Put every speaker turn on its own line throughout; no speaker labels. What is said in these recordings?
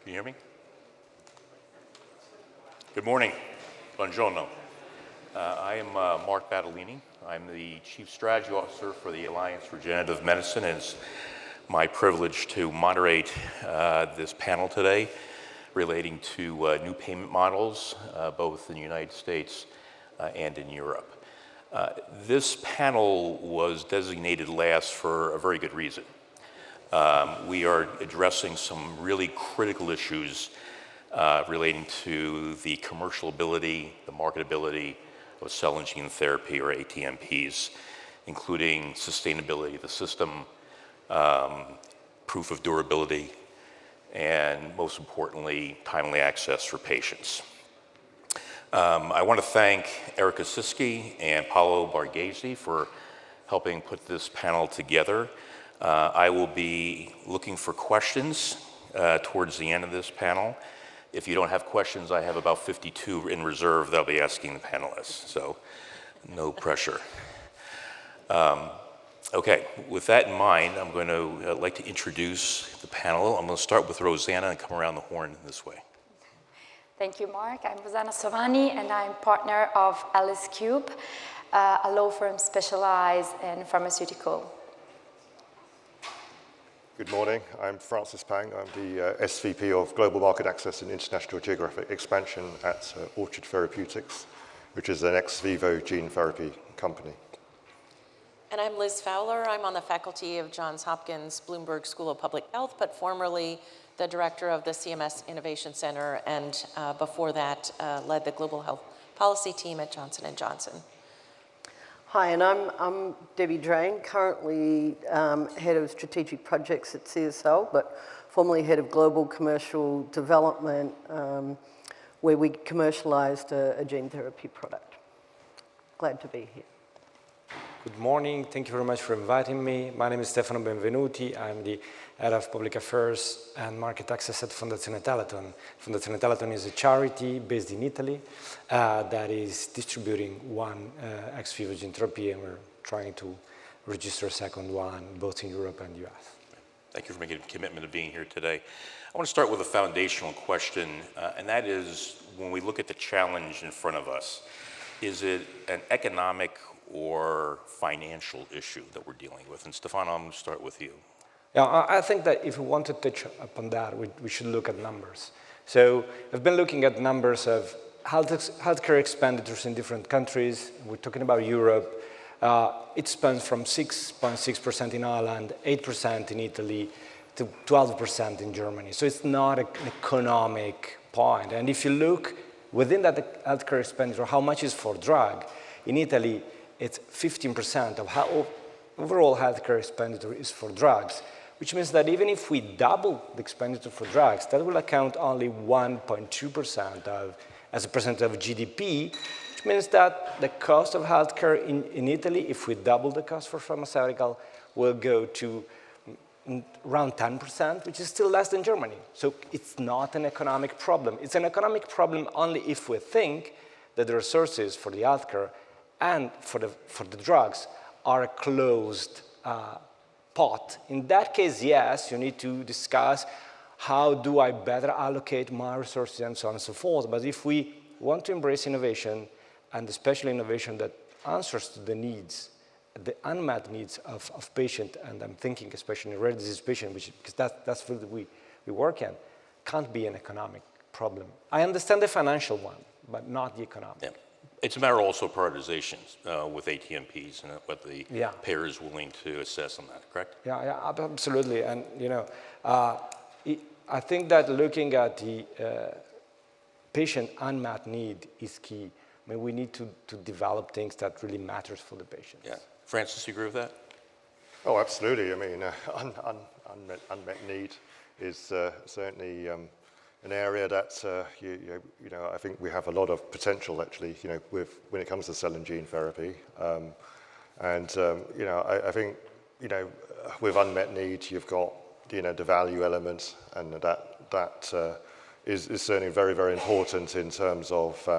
Can you hear me? Good morning. Buongiorno. I am Mark Battaglini. I'm the Chief Strategy Officer for the Alliance for Regenerative Medicine, and it's my privilege to moderate this panel today relating to new payment models, both in the United States and in Europe. This panel was designated last for a very good reason. We are addressing some really critical issues relating to the commercialability, the marketability of cell and gene therapy, or ATMPs, including sustainability of the system, proof of durability, and most importantly, timely access for patients. I want to thank Erica Siski and Paolo Borghese for helping put this panel together. I will be looking for questions towards the end of this panel. If you don't have questions, I have about 52 in reserve that I'll be asking the panelists, so no pressure. Okay, with that in mind, I'm going to like to introduce the panel. I'm going to start with Rosanna and come around the horn this way.
Thank you, Mark. I'm Rosanna Sovani, and I'm partner of Alice Cube, a law firm specialized in pharmaceutical.
Good morning. I'm Francis Pang. I'm the SVP of Global Market Access and International Geographic Expansion at Orchard Therapeutics, which is an ex vivo gene therapy company.
And I'm Liz Fowler. I'm on the faculty of Johns Hopkins Bloomberg School of Public Health, but formerly the director of the CMS Innovation Center, and before that led the global health policy team at Johnson & Johnson.
Hi, and I'm Debbie Drane, currently head of strategic projects at CSL, but formerly head of global commercial development, where we commercialized a gene therapy product. Glad to be here.
Good morning. Thank you very much for inviting me. My name is Stefano Benvenuti. I'm the head of public affairs and market access at Fondazione Telethon. Fondazione Telethon is a charity based in Italy that is distributing one ex vivo gene therapy, and we're trying to register a second one both in Europe and the US.
Thank you for making a commitment to being here today. I want to start with a foundational question, and that is, when we look at the challenge in front of us, is it an economic or financial issue that we're dealing with? And Stefano, I'm going to start with you.
Yeah, I think that if we want to touch upon that, we should look at numbers. So I've been looking at numbers of healthcare expenditures in different countries. We're talking about Europe. It spans from 6.6% in Ireland, 8% in Italy, to 12% in Germany. So it's not an economic point. And if you look within that healthcare expenditure, how much is for drug? In Italy, it's 15% of how overall healthcare expenditure is for drugs, which means that even if we double the expenditure for drugs, that will account only 1.2% as a percent of GDP, which means that the cost of healthcare in Italy, if we double the cost for pharmaceutical, will go to around 10%, which is still less than Germany. So it's not an economic problem. It's an economic problem only if we think that the resources for the healthcare and for the drugs are a closed pot. In that case, yes, you need to discuss how do I better allocate my resources and so on and so forth. But if we want to embrace innovation, and especially innovation that answers to the needs, the unmet needs of patients, and I'm thinking especially in rare disease patients, because that's the field that we work in, can't be an economic problem. I understand the financial one, but not the economic.
Yeah. It's a matter also of prioritization with ATMPs and what the payer is willing to assess on that, correct?
Yeah, absolutely. And I think that looking at the patient unmet need is key. I mean, we need to develop things that really matters for the patients.
Yeah. Francis, you agree with that?
Oh, absolutely. I mean, unmet need is certainly an area that I think we have a lot of potential actually, when it comes to cell and gene therapy, I think with unmet need you've got the value element, and that is certainly very, very important in terms of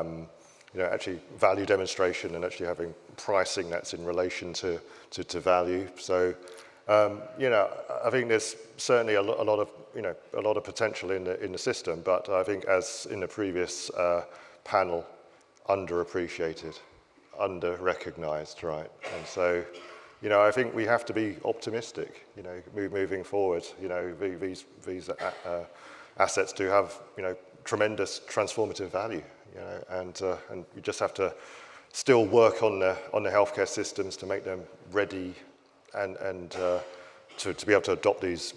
actually value demonstration and actually having pricing that's in relation to value. So You know, I think there's certainly a lot of potential in the system, but I think, as in the previous panel, underappreciated, under-recognized, right? And so, you know, I think we have to be optimistic, you know, moving forward. You know, these assets do have, you know, tremendous transformative value, you know, and we just have to still work on the healthcare systems to make them ready and to be able to adopt these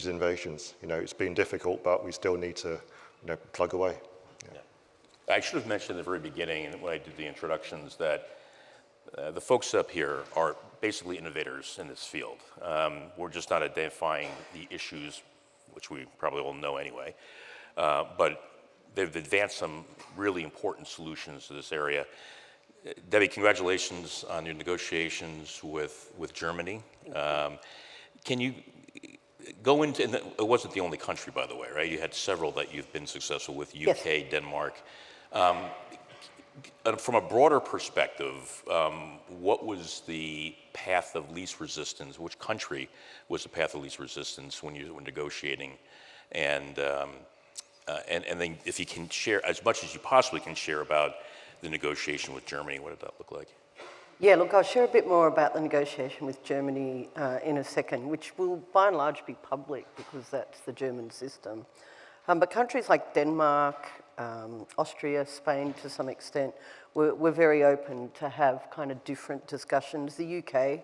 innovations. You know, it's been difficult, but we still need to, you know, plug away.
I should have mentioned at the very beginning, and when I did the introductions, that the folks up here are basically innovators in this field. We're just not identifying the issues, which we probably all know anyway, but they've advanced some really important solutions to this area. Debbie, congratulations on your negotiations with Germany. Can you go into, and it wasn't the only country, by the way, right? You had several that you've been successful with, UK, yes. Denmark. From a broader perspective, what was the path of least resistance? Which country was the path of least resistance when you were negotiating? And then if you can share, as much as you possibly can share about the negotiation with Germany, what did that look like?
Yeah, look, I'll share a bit more about the negotiation with Germany in a second, which will by and large be public because that's the German system. But countries like Denmark, Austria, Spain to some extent, were very open to have kind of different discussions. The UK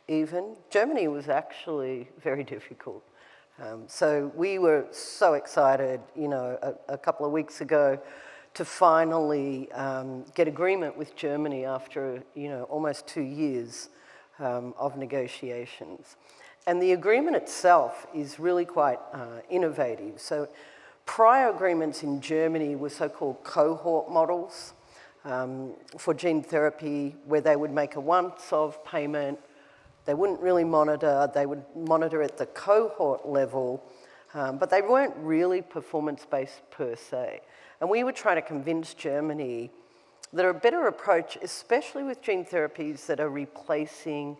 even. Germany was actually very difficult. So we were so excited, you know, a couple of weeks ago to finally get agreement with Germany after, you know, almost 2 years of negotiations. And the agreement itself is really quite innovative. So prior agreements in Germany were so-called cohort models for gene therapy, where they would make a once-off payment. They wouldn't really monitor. They would monitor at the cohort level, but they weren't really performance-based per se. And we were trying to convince Germany that a better approach, especially with gene therapies that are replacing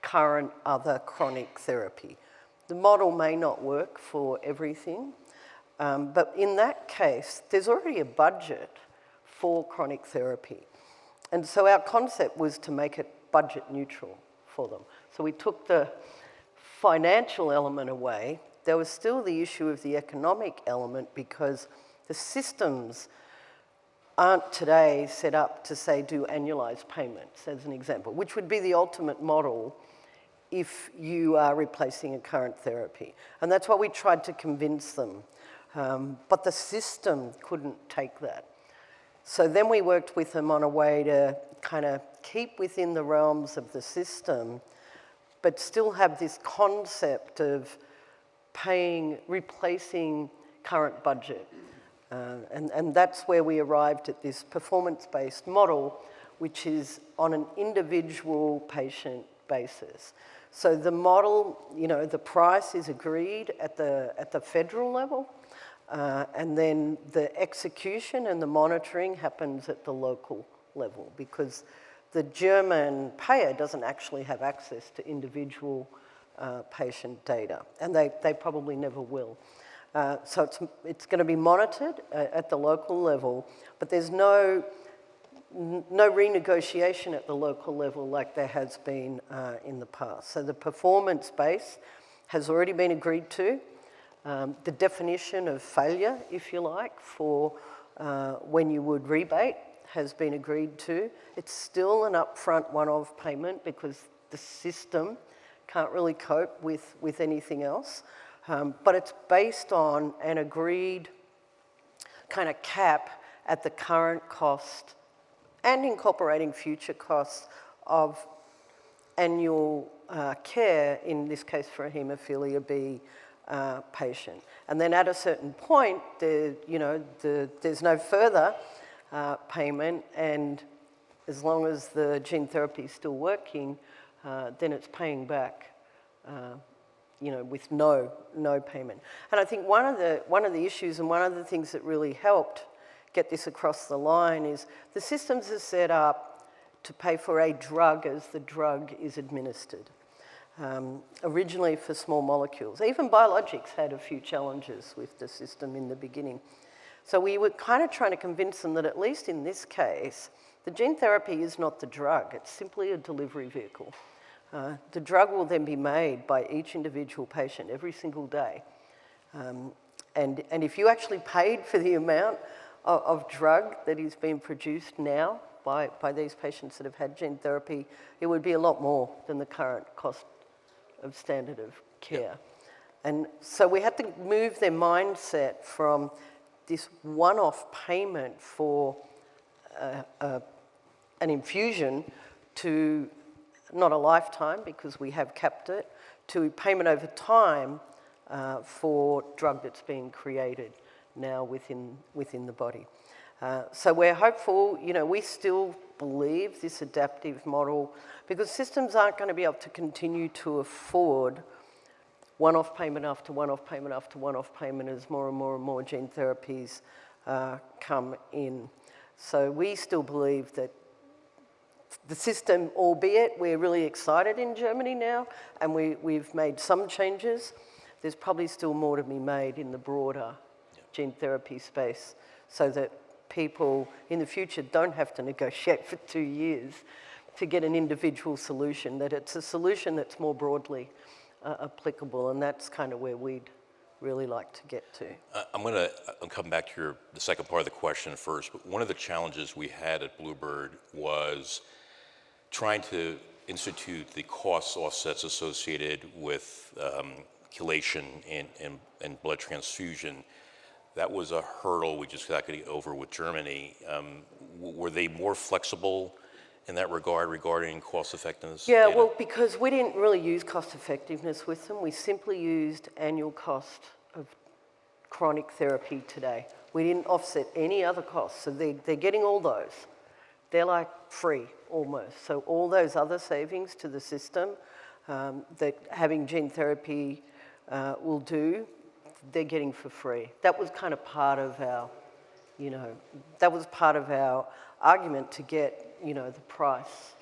current other chronic therapy. The model may not work for everything, but in that case, there's already a budget for chronic therapy. And so our concept was to make it budget neutral for them. So we took the financial element away. There was still the issue of the economic element because the systems aren't today set up to, say, do annualized payments, as an example, which would be the ultimate model if you are replacing a current therapy. And that's what we tried to convince them. But the system couldn't take that. So then we worked with them on a way to kind of keep within the realms of the system, but still have this concept of replacing current budget. And that's where we arrived at this performance-based model, which is on an individual patient basis. So the model, you know, the price is agreed at the federal level, and then the execution and the monitoring happens at the local level because the German payer doesn't actually have access to individual patient data, and they probably never will. So it's going to be monitored at the local level, but there's no renegotiation at the local level like there has been in the past. So the performance base has already been agreed to. The definition of failure, if you like, for when you would rebate has been agreed to. It's still an upfront one-off payment because the system can't really cope with anything else. But it's based on an agreed kind of cap at the current cost and incorporating future costs of annual care, in this case for a haemophilia B patient. And then at a certain point, there's no further payment, and as long as the gene therapy is still working, then it's paying back with no payment. And I think one of the issues and one of the things that really helped get this across the line is the systems are set up to pay for a drug as the drug is administered. originally for small molecules. Even biologics had a few challenges with the system in the beginning. So we were kind of trying to convince them that at least in this case, the gene therapy is not the drug, it's simply a delivery vehicle. The drug will then be made by each individual patient every single day. And if you actually paid for the amount of drug that is being produced now by these patients that have had gene therapy, it would be a lot more than the current cost of standard of care. Yep. And so we had to move their mindset from this one-off payment for an infusion to not a lifetime, because we have capped it, to payment over time for drug that's being created now within the body. So we're hopeful, we still believe this adaptive model, because systems aren't going to be able to continue to afford one-off payment after one-off payment after one-off payment as more and more and more gene therapies come in. So we still believe that the system, albeit we're really excited in Germany now, and we've made some changes, there's probably still more to be made in the broader gene therapy space, so that people in the future don't have to negotiate for 2 years to get an individual solution, that it's a solution that's more broadly applicable, and that's kind of where we'd really like to get to.
I'm going to come back to the second part of the question first, but one of the challenges we had at Bluebird was trying to institute the cost offsets associated with chelation and blood transfusion. That was a hurdle we just got to get over with Germany. Were they more flexible in that regard regarding cost effectiveness?
Yeah, well, because we didn't really use cost effectiveness with them. We simply used annual cost of chronic therapy today. We didn't offset any other costs, so they're getting all those. They're like free almost. So all those other savings to the system that having gene therapy will do, they're getting for free. That was kind of part of our, that was part of our argument to get, the price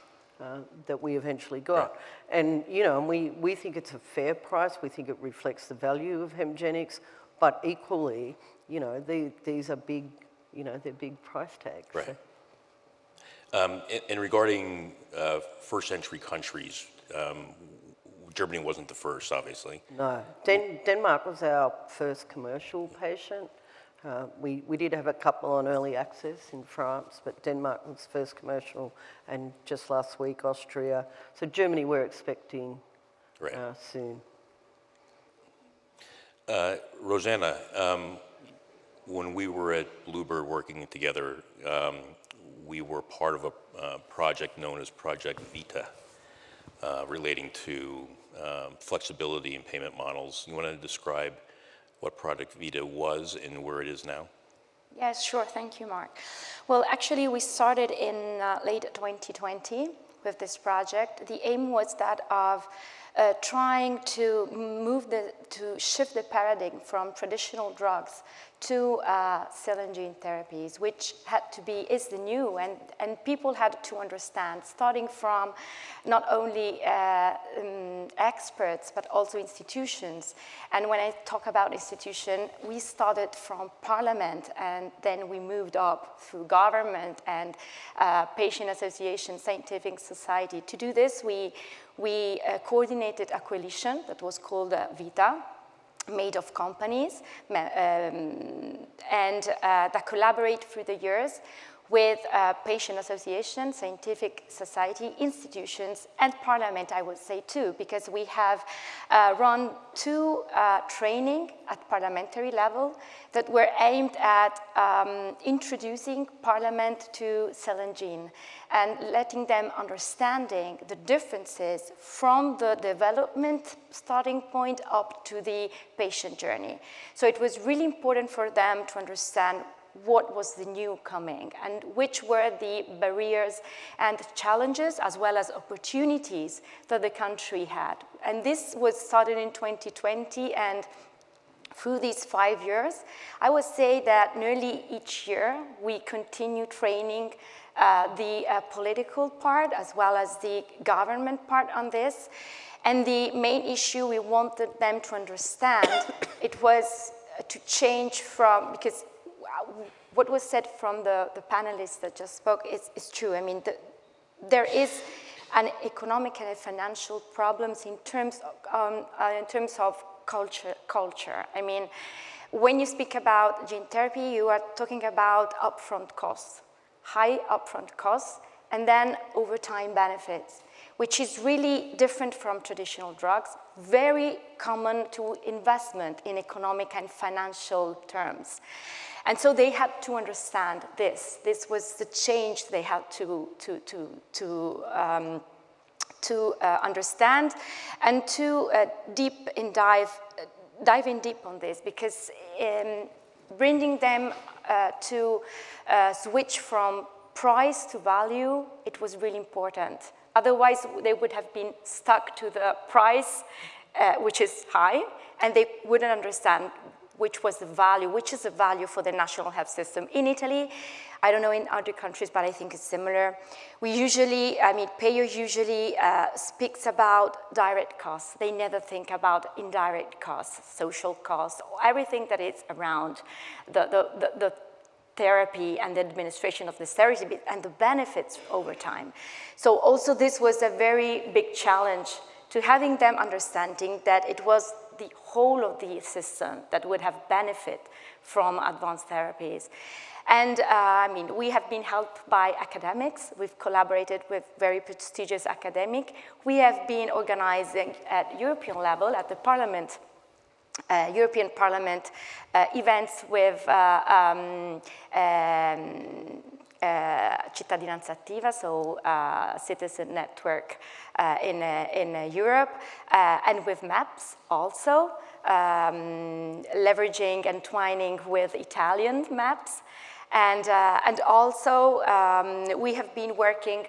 that we eventually got. Right. And, and we think it's a fair price. We think it reflects the value of hemgenics, but equally, these are big, they're big price tags.
Right.
So.
And regarding first entry countries, Germany wasn't the first, obviously.
No, Denmark was our first commercial patient. We did have a couple on early access in France, but Denmark was first commercial, and just last week, Austria. So Germany we're expecting soon.
Rosanna, when we were at Bluebird working together, we were part of a project known as Project Vita, relating to flexibility in payment models. You want to describe what Project Vita was and where it is now?
Yes, sure. Thank you, Mark. Well, actually, we started in late 2020 with this project. The aim was that of trying to shift the paradigm from traditional drugs to cell and gene therapies, which is the new, and people had to understand, starting from not only experts, but also institutions. And when I talk about institution, we started from Parliament, and then we moved up through government and patient association, scientific society. To do this, we coordinated a coalition that was called Vita, made of companies, and that collaborate through the years with patient associations, scientific society, institutions, and Parliament, I would say too, because we have run 2 training at parliamentary level that were aimed at introducing Parliament to cell and gene and letting them understanding the differences from the development starting point up to the patient journey. So it was really important for them to understand what was the new coming and which were the barriers and challenges as well as opportunities that the country had. And this was started in 2020, and through these 5 years, I would say that nearly each year we continue training the political part as well as the government part on this. And the main issue we wanted them to understand, it was to change from, because what was said from the panelists that just spoke is true. I mean, there is an economic and financial problems in terms of culture. I mean, when you speak about gene therapy, you are talking about upfront costs, high upfront costs, and then over time benefits, which is really different from traditional drugs, very common to investment in economic and financial terms. And so they had to understand this. This was the change they had to understand and to dive in deep on this, because bringing them to switch from price to value, it was really important. Otherwise, they would have been stuck to the price, which is high, and they wouldn't understand which was the value, which is the value for the national health system. In Italy, I don't know in other countries, but I think it's similar. We usually, I mean, payers usually speaks about direct costs. They never think about indirect costs, social costs, everything that is around the therapy and the administration of the therapy and the benefits over time. So also this was a very big challenge to having them understanding that it was the whole of the system that would have benefit from advanced therapies. And I mean, we have been helped by academics. We've collaborated with very prestigious academics. We have been organizing at European level, at the Parliament, European Parliament events with Cittadinanza Attiva, so citizen network in Europe, and with maps also, leveraging and twining with Italian maps. And also, we have been working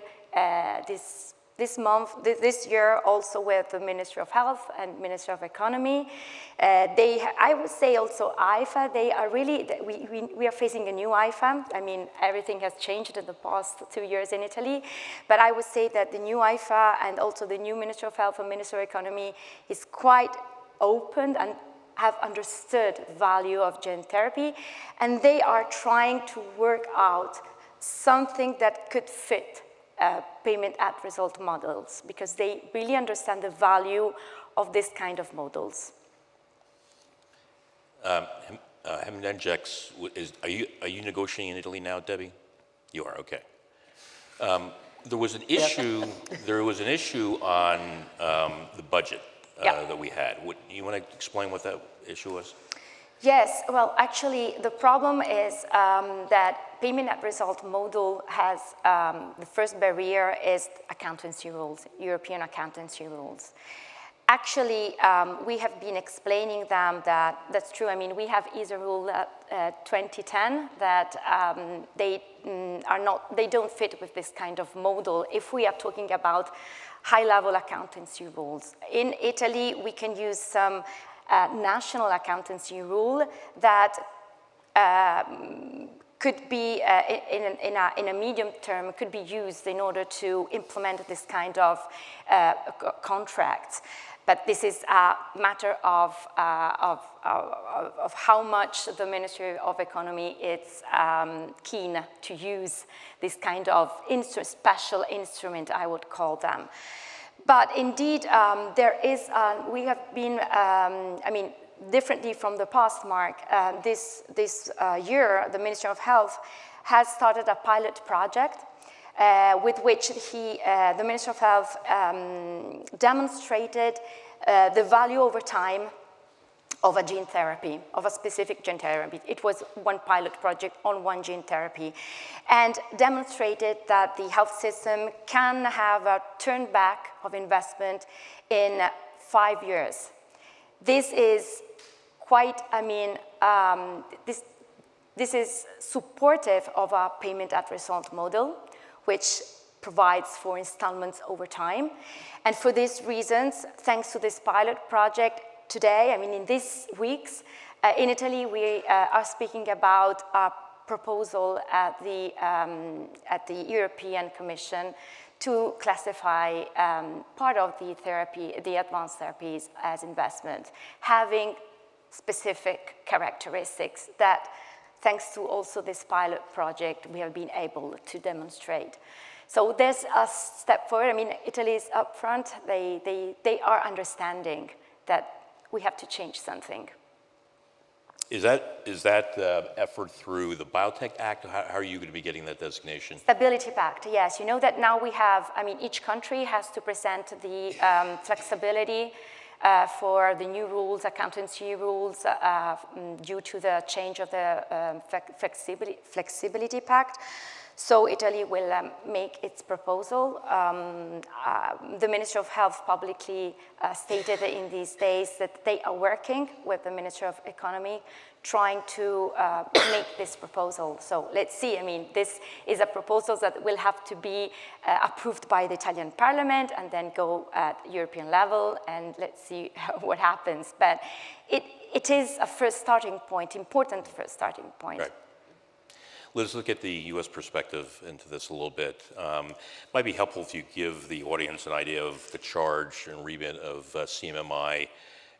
this year also with the Ministry of Health and Ministry of Economy. I would say also IFA, they are really, we are facing a new IFA. I mean, everything has changed in the past 2 years in Italy, but I would say that the new IFA and also the new Ministry of Health and Ministry of Economy is quite open and have understood the value of gene therapy, and they are trying to work out something that could fit payment at result models, because they really understand the value of this kind of models.
Hemdengex, are you negotiating in Italy now, Debbie? You are, okay. There was an issue. There was an issue on the budget that we had. You want to explain what that issue was?
Yes, well, actually, the problem is that payment at result model has, the first barrier is accountancy rules, European accountancy rules. Actually, we have been explaining them that that's true. I mean, we have ESA rule 2010 that they don't fit with this kind of model if we are talking about high-level accountancy rules. In Italy, we can use some national accountancy rule that could be, in a medium term, could be used in order to implement this kind of contracts. But this is a matter of how much the Ministry of Economy is keen to use this kind of special instrument, I would call them. But indeed, there is, we have been, I mean, differently from the past, Mark, this year, the Ministry of Health has started a pilot project with which the Ministry of Health demonstrated the value over time of a gene therapy, of a specific gene therapy. It was one pilot project on one gene therapy, and demonstrated that the health system can have a turn back of investment in 5 years. This is quite, I mean, this is supportive of a payment at result model, which provides for installments over time. And for these reasons, thanks to this pilot project, today, I mean, in these weeks, in Italy, we are speaking about a proposal at the European Commission to classify part of the therapy, the advanced therapies, as investment, having specific characteristics that, thanks to also this pilot project, we have been able to demonstrate. So there's a step forward. I mean, Italy is up front. They are understanding that we have to change something.
Is that effort through the Biotech Act? How are you going to be getting that designation?
Stability Pact, yes. You know that now we have, I mean, each country has to present the flexibility for the new rules, accountancy rules, due to the change of the Flexibility Pact. So Italy will make its proposal. The Ministry of Health publicly stated in these days that they are working with the Ministry of Economy trying to make this proposal. So let's see. I mean, this is a proposal that will have to be approved by the Italian Parliament and then go at European level, and let's see what happens. But it is a first starting point, important first starting point.
Right. Let's look at the U.S. perspective into this a little bit. It might be helpful if you give the audience an idea of the charge and remit of CMMI,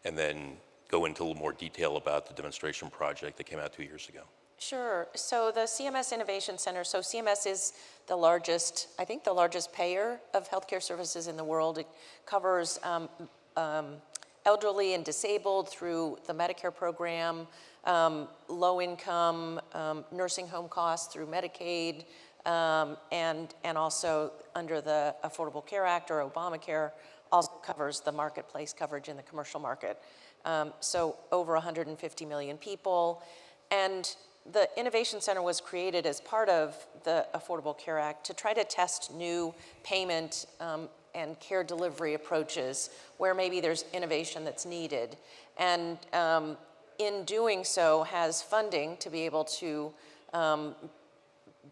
and then go into a little more detail about the demonstration project that came out 2 years ago.
Sure. So the CMS Innovation Center, so CMS is the largest, I think the largest payer of healthcare services in the world. It covers elderly and disabled through the Medicare program, low income nursing home costs through Medicaid, and also under the Affordable Care Act or Obamacare, also covers the marketplace coverage in the commercial market. So over 150 million people. And the Innovation Center was created as part of the Affordable Care Act to try to test new payment and care delivery approaches where maybe there's innovation that's needed. And in doing so has funding to be able to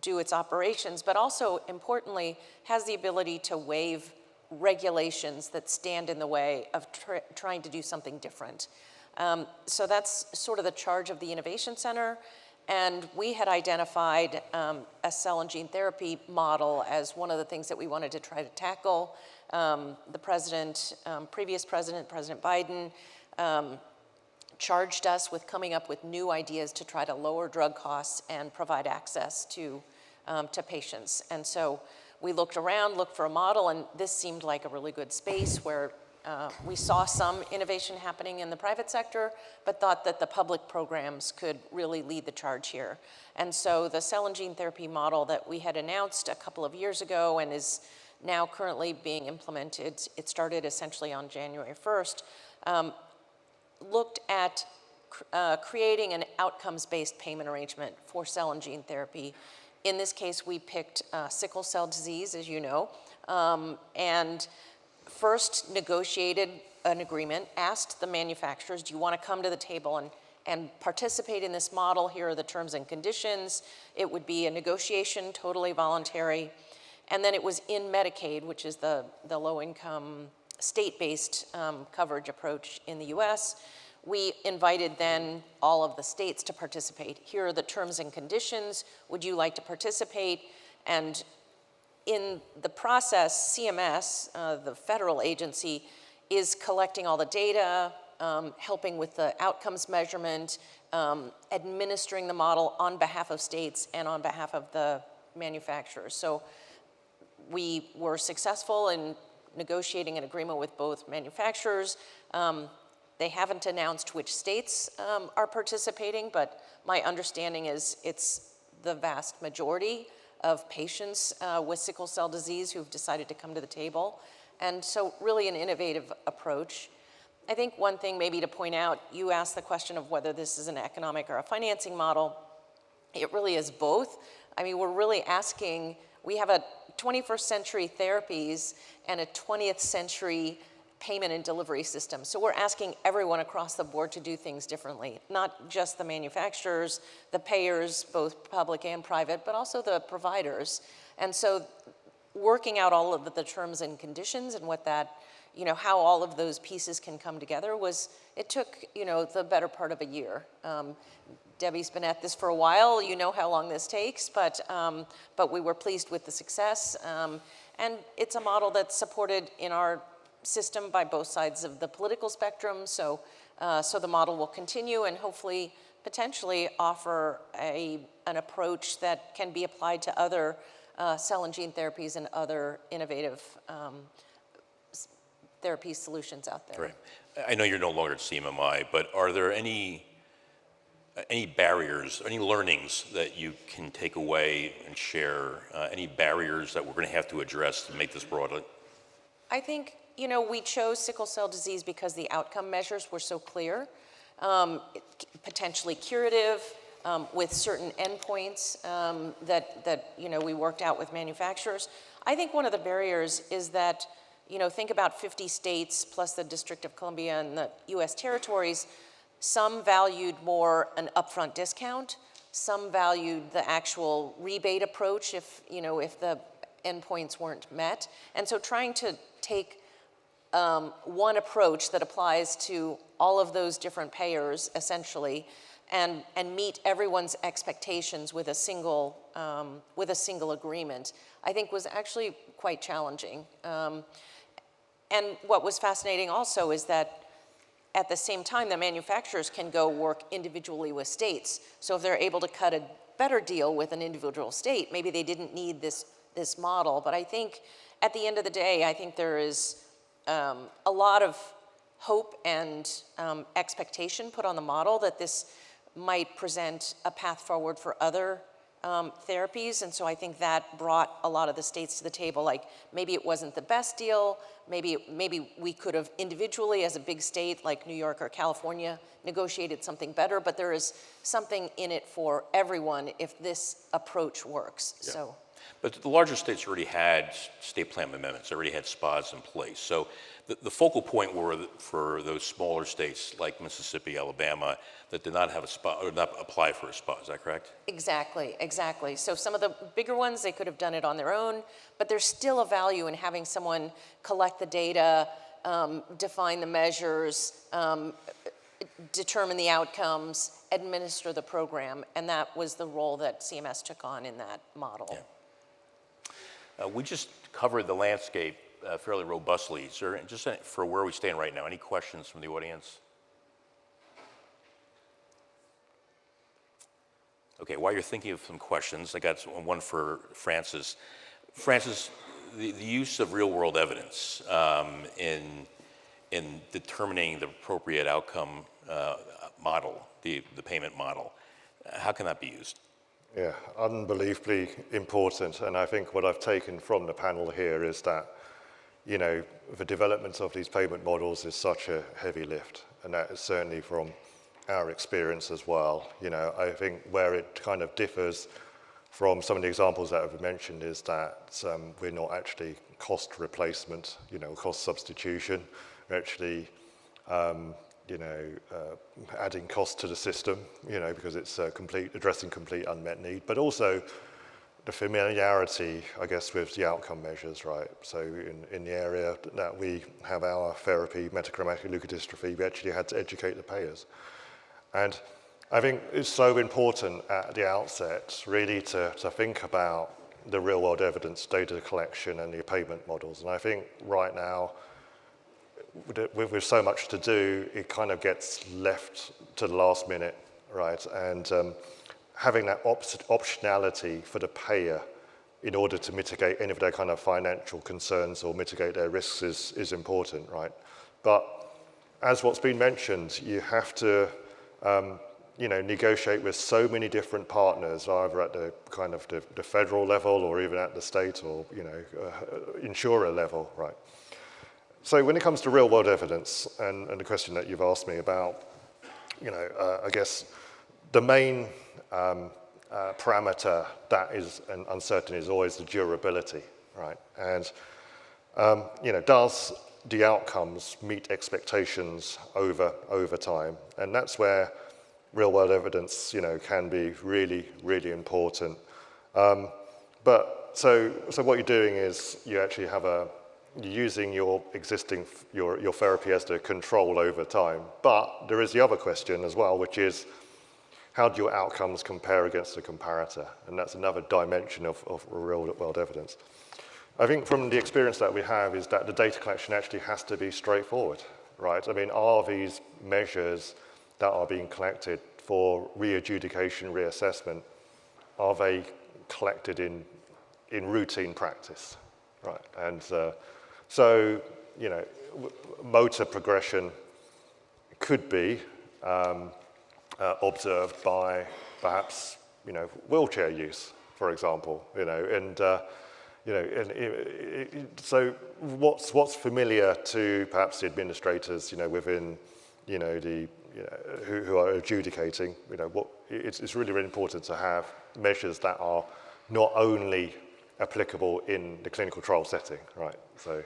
do its operations, but also importantly has the ability to waive regulations that stand in the way of trying to do something different. So that's sort of the charge of the Innovation Center. And we had identified a cell and gene therapy model as one of the things that we wanted to try to tackle. The president, previous president, President Biden, charged us with coming up with new ideas to try to lower drug costs and provide access to patients. And so we looked around, looked for a model, and this seemed like a really good space where we saw some innovation happening in the private sector, but thought that the public programs could really lead the charge here. And so the cell and gene therapy model that we had announced a couple of years ago and is now currently being implemented, it started essentially on January 1st, looked at creating an outcomes-based payment arrangement for cell and gene therapy. In this case, we picked sickle cell disease, as you know, and first negotiated an agreement, asked the manufacturers, do you want to come to the table and participate in this model? Here are the terms and conditions. It would be a negotiation, totally voluntary. And then it was in Medicaid, which is the low-income state-based coverage approach in the US. We invited then all of the states to participate. Here are the terms and conditions. Would you like to participate? And in the process, CMS, the federal agency, is collecting all the data, helping with the outcomes measurement, administering the model on behalf of states and on behalf of the manufacturers. So we were successful in negotiating an agreement with both manufacturers. They haven't announced which states are participating, but my understanding is it's the vast majority of patients with sickle cell disease who've decided to come to the table. And so really an innovative approach. I think one thing maybe to point out, you asked the question of whether this is an economic or a financing model. It really is both. I mean, we're really asking, we have a 21st century therapies and a 20th century payment and delivery system. So we're asking everyone across the board to do things differently, not just the manufacturers, the payers, both public and private, but also the providers. And so working out all of the terms and conditions and what that, you know, how all of those pieces can come together it took, you know, the better part of a year. Debbie's been at this for a while. You know how long this takes, but we were pleased with the success. And it's a model that's supported in our system by both sides of the political spectrum, so the model will continue and hopefully potentially offer an approach that can be applied to other cell and gene therapies and other innovative therapy solutions out there.
Right. I know you're no longer at CMMI, but are there any barriers, any learnings that you can take away and share, any barriers that we're going to have to address to make this broader?
I think, we chose sickle cell disease because the outcome measures were so clear, potentially curative, with certain endpoints that we worked out with manufacturers. I think one of the barriers is that, think about 50 states plus the District of Columbia and the US territories. Some valued more an upfront discount. Some valued the actual rebate approach if the endpoints weren't met. And so trying to take one approach that applies to all of those different payers, essentially, and meet everyone's expectations with a single agreement, I think was actually quite challenging. And what was fascinating also is that at the same time, the manufacturers can go work individually with states. So if they're able to cut a better deal with an individual state, maybe they didn't need this model. But I think at the end of the day, I think there is a lot of hope and expectation put on the model that this might present a path forward for other therapies. And so I think that brought a lot of the states to the table. Like maybe it wasn't the best deal. Maybe we could have individually as a big state like New York or California negotiated something better, but there is something in it for everyone if this approach works. Yeah. So.
But the larger states already had state plan amendments, already had SPAs in place. So the focal point were for those smaller states like Mississippi, Alabama, that did not have a SPA or not apply for a SPA. Is that correct?
Exactly. So some of the bigger ones, they could have done it on their own, but there's still a value in having someone collect the data, define the measures, determine the outcomes, administer the program, and that was the role that CMS took on in that model.
Yeah. We just covered the landscape fairly robustly. Is there, just for where we stand right now, any questions from the audience? Okay, while you're thinking of some questions, I got one for Francis. Francis, the use of real-world evidence in determining the appropriate outcome model, the payment model, how can that be used?
Yeah, unbelievably important. And I think what I've taken from the panel here is that, the development of these payment models is such a heavy lift. And that is certainly from our experience as well. I think where it kind of differs from some of the examples that I've mentioned is that we're not actually cost replacement, cost substitution. We're actually, adding cost to the system, because it's addressing complete unmet need, but also the familiarity, I guess, with the outcome measures, right? So in the area that we have our therapy, metachromatic leukodystrophy, we actually had to educate the payers. And I think it's so important at the outset, really, to think about the real-world evidence, data collection, and the payment models. And I think right now, with so much to do, it kind of gets left to the last minute, right? And having that optionality for the payer in order to mitigate any of their kind of financial concerns or mitigate their risks is important, right? But as what's been mentioned, you have to, negotiate with so many different partners, either at the kind of the federal level or even at the state or, insurer level, right? So when it comes to real-world evidence, and the question that you've asked me about, I guess the main parameter that is uncertain is always the durability, right? And, does the outcomes meet expectations over time? And that's where real-world evidence, can be really, really important. But so what you're doing is you actually have you're using your existing, your therapy as the control over time. But there is the other question as well, which is, how do your outcomes compare against the comparator? And that's another dimension of real-world evidence. I think from the experience that we have is that the data collection actually has to be straightforward, right? I mean, are these measures that are being collected for re-adjudication, reassessment, are they collected in routine practice, right? And so, you know, motor progression could be observed by perhaps, you know, wheelchair use, for example, you know, and you know, so what's familiar to perhaps the administrators, you know, within, you know, the, you know, who are adjudicating, you know, it's really, really important to have measures that are not only applicable in the clinical trial setting, right? So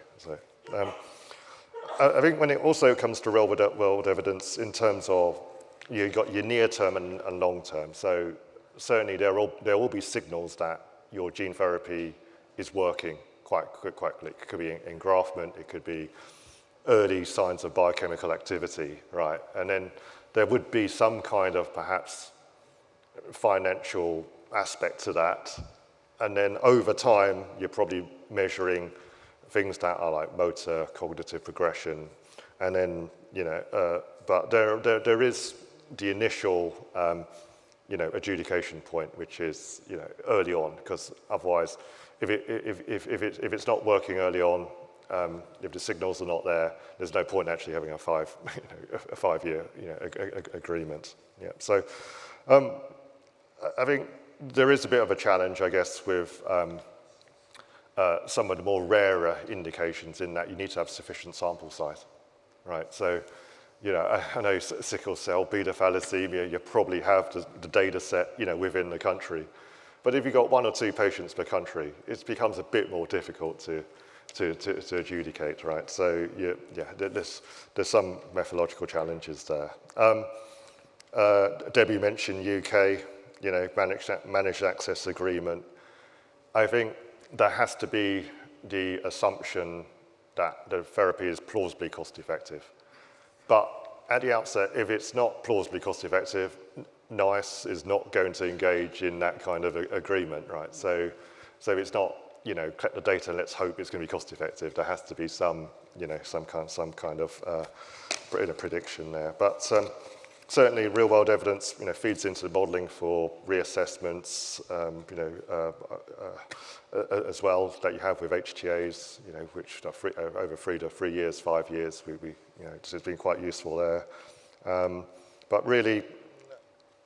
I think when it also comes to real world evidence in terms of you've got your near term and long term, so certainly there will be signals that your gene therapy is working quite quickly. It could be engraftment, it could be early signs of biochemical activity, right? And then there would be some kind of perhaps financial aspect to that. And then over time, you're probably measuring things that are like motor, cognitive progression. And then, you know, but there is the initial, you know, adjudication point, which is, you know, early on, because otherwise, if it's not working early on, if the signals are not there, there's no point actually having a 5-year, you know, agreement. Yeah. So I think there is a bit of a challenge, I guess, with some of the more rarer indications in that you need to have sufficient sample size, right? So, you know, I know sickle cell, beta thalassemia, you probably have the data set, you know, within the country. But if you've got 1 or 2 patients per country, it becomes a bit more difficult to adjudicate, right? So, yeah, there's some methodological challenges there. Debbie mentioned UK, you know, managed access agreement. I think there has to be the assumption that the therapy is plausibly cost effective. But at the outset, if it's not plausibly cost effective, NICE is not going to engage in that kind of agreement, right? So it's not, you know, collect the data, let's hope it's going to be cost effective. There has to be some, you know, some kind of prediction there. But certainly real world evidence, you know, feeds into the modeling for reassessments, you know, as well that you have with HTAs, you know, which are over 3 years, 5 years, you know, it's been quite useful there. But really,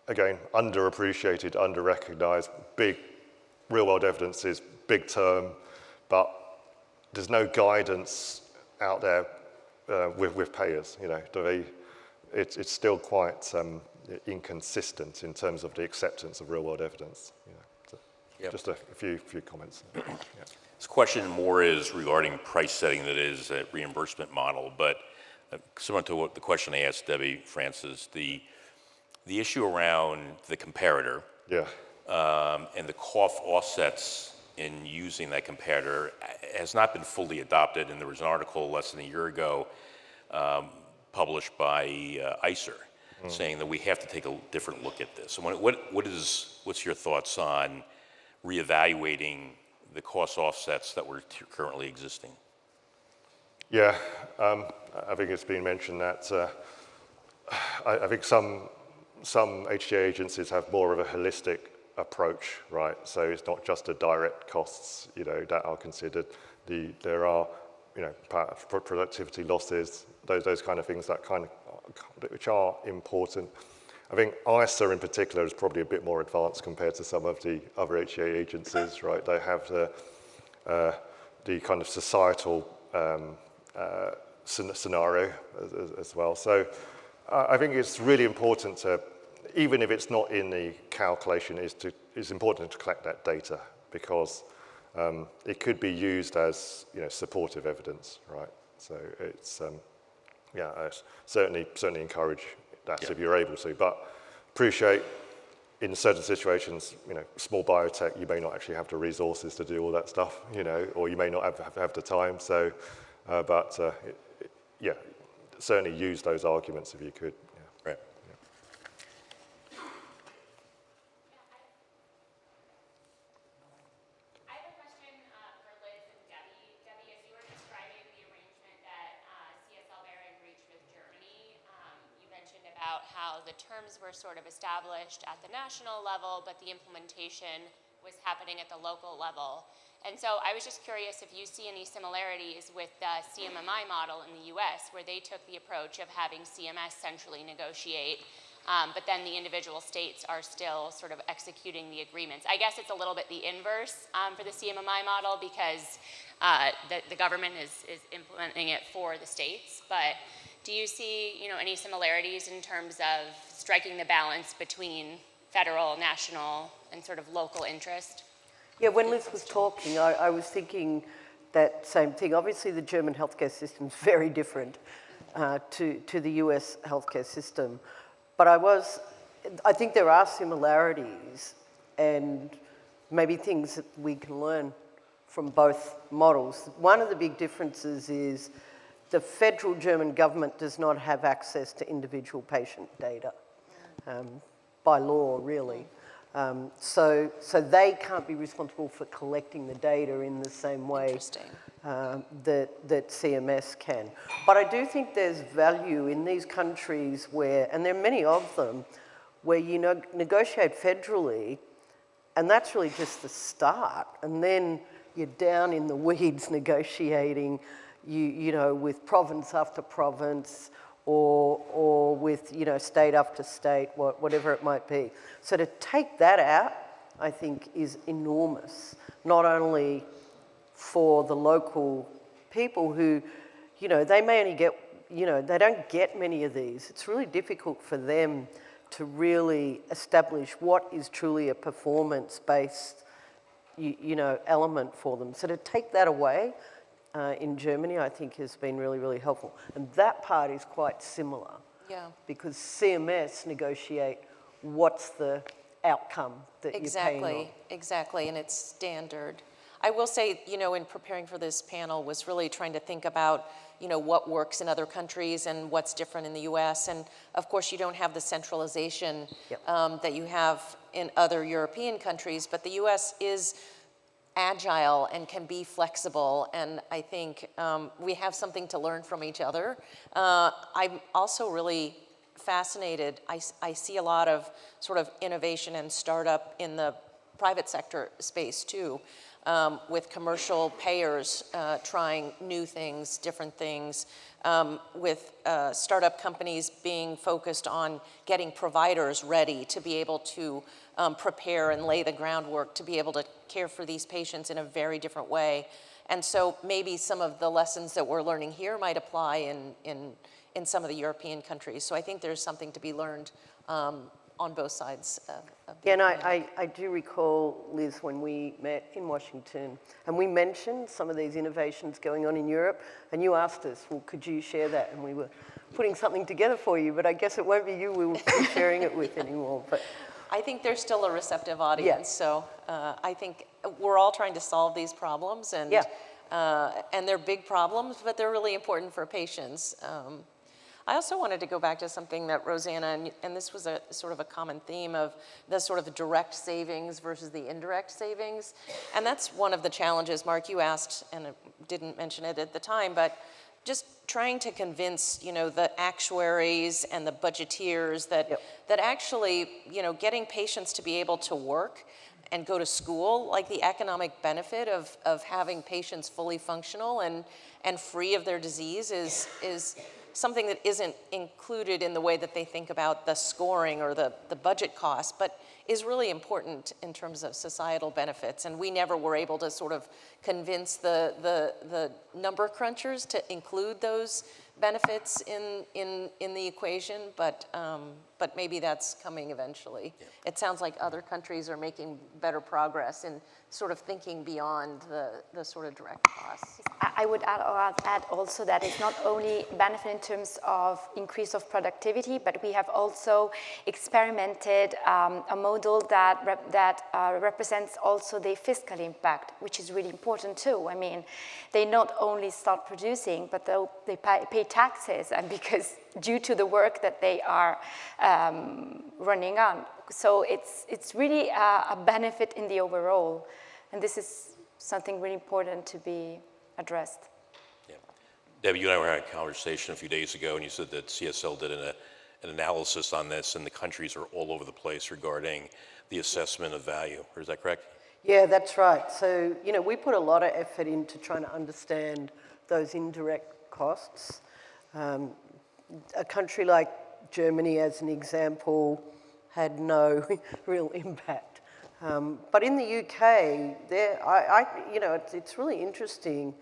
again, underappreciated, under-recognized, big real-world evidence is big term, but there's no guidance out there with payers, you know. It's still quite inconsistent in terms of the acceptance of real-world evidence. You know. So
Yep.
Just a few comments. Yeah.
This question more is regarding price setting that is a reimbursement model, but similar to what the question I asked Debbie Francis, the issue around the comparator
Yeah.
And the cough offsets in using that comparator has not been fully adopted, and there was an article less than a year ago published by ICER saying that we have to take a different look at this. So what's your thoughts on reevaluating the cost offsets that were currently existing?
Yeah, I think it's been mentioned that I think some HTA agencies have more of a holistic approach, right? So it's not just the direct costs, you know, that are considered. There are, you know, productivity losses, those kind of things that which are important. I think ICER in particular is probably a bit more advanced compared to some of the other HTA agencies, right? They have the kind of societal scenario as well. So I think it's really important to, even if it's not in the calculation, it's important to collect that data because it could be used as, you know, supportive evidence, right? So it's yeah, I certainly encourage that if you're able to, but appreciate in certain situations, you know, small biotech, you may not actually have the resources to do all that stuff, you know, or you may not have the time. So, but yeah, certainly use those arguments if you could. Yeah.
Right.
I have a question for Liz and about how the terms were sort of established at the national level, but the implementation was happening at the local level. And so I was just curious if you see any similarities with the CMMI model in the US, where they took the approach of having CMS centrally negotiate, but then the individual states are still sort of executing the agreements. I guess it's a little bit the inverse for the CMMI model, because the government is implementing it for the states. But do you see, any similarities in terms of striking the balance between federal, national, and sort of local interest?
Yeah, when Liz was talking, I was thinking that same thing. Obviously, the German healthcare system is very different to the US healthcare system. But I think there are similarities and maybe things that we can learn from both models. One of the big differences is the federal German government does not have access to individual patient data by law, really. So they can't be responsible for collecting the data in the same way that CMS can. But I do think there's value in these countries where, and there are many of them, where you negotiate federally, and that's really just the start. And then you're down in the weeds negotiating, with province after province, or with, state after state, whatever it might be. So to take that out, I think, is enormous, not only for the local people who, they may only get, they don't get many of these. It's really difficult for them to really establish what is truly a performance-based, element for them. So to take that away, in Germany, I think has been really, really helpful. And that part is quite similar. Yeah. Because CMS negotiate what's the outcome that you're paying on.
Exactly, and it's standard. I will say, in preparing for this panel was really trying to think about, what works in other countries and what's different in the US. And of course, you don't have the centralization that you have in other European countries, but the US is agile and can be flexible, and I think we have something to learn from each other. I'm also really fascinated. I see a lot of sort of innovation and startup in the private sector space too, with commercial payers trying new things, different things, with startup companies being focused on getting providers ready to be able to prepare and lay the groundwork to be able to care for these patients in a very different way. And so maybe some of the lessons that we're learning here might apply in some of the European countries. So I think there's something to be learned on both sides of the
and I do recall, Liz, when we met in Washington, and we mentioned some of these innovations going on in Europe, and you asked us, well, could you share that? And we were putting something together for you, but I guess it won't be you we will be sharing it with anymore. But
I think there's still a receptive audience, so I think we're all trying to solve these problems, and they're big problems, but they're really important for patients. I also wanted to go back to something that Rosanna, and this was a sort of a common theme of the sort of direct savings versus the indirect savings, and that's one of the challenges, Mark, you asked, and I didn't mention it at the time, but just trying to convince, the actuaries and the budgeteers that actually, getting patients to be able to work and go to school, like the economic benefit of having patients fully functional and free of their disease is something that isn't included in the way that they think about the scoring or the budget costs, but is really important in terms of societal benefits. And we never were able to sort of convince the number crunchers to include those benefits in the equation, but maybe that's coming eventually. Yeah. It sounds like other countries are making better progress in sort of thinking beyond the sort of direct costs.
I would add also that it's not only benefit in terms of increase of productivity, but we have also experimented a model that represents also the fiscal impact, which is really important too. I mean, they not only start producing, but they pay taxes, and because due to the work that they are running on. So it's really a benefit in the overall, and this is something really important to be addressed.
Yeah. Debbie, you and I were having a conversation a few days ago, and you said that CSL did an an analysis on this, and the countries are all over the place regarding the assessment of value. Or is that correct?
Yeah, that's right. So, you know, we put a lot of effort into trying to understand those indirect costs. A country like Germany, as an example, had no real impact. But in the UK, you know, it's really interesting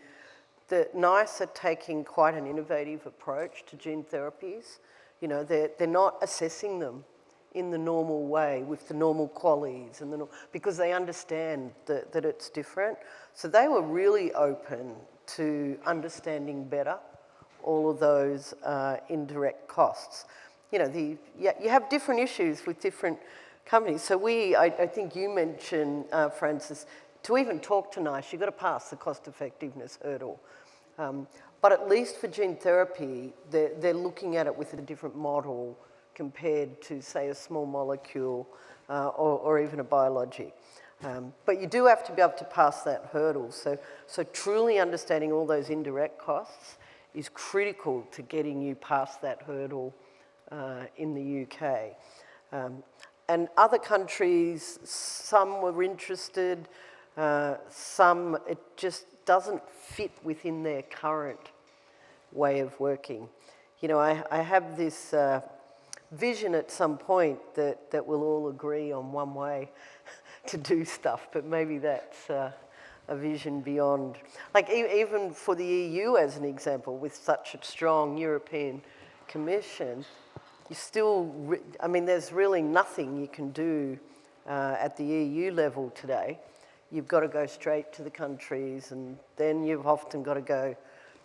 that NICE are taking quite an innovative approach to gene therapies. You know, they're not assessing them in the normal way with the normal qualities and because they understand that it's different. So they were really open to understanding better all of those indirect costs. You know, you have different issues with different companies. So I think you mentioned, Francis, to even talk to NICE, you've got to pass the cost effectiveness hurdle. But at least for gene therapy, they're looking at it with a different model compared to, say, a small molecule or even a biologic. But you do have to be able to pass that hurdle. So truly understanding all those indirect costs is critical to getting you past that hurdle in the UK. And other countries, some were interested, some it just doesn't fit within their current way of working. You know, I have this vision at some point that we'll all agree on one way to do stuff, but maybe that's a vision beyond. Like even for the EU as an example, with such a strong European Commission, you still, I mean, there's really nothing you can do at the EU level today. You've got to go straight to the countries, and then you've often got to go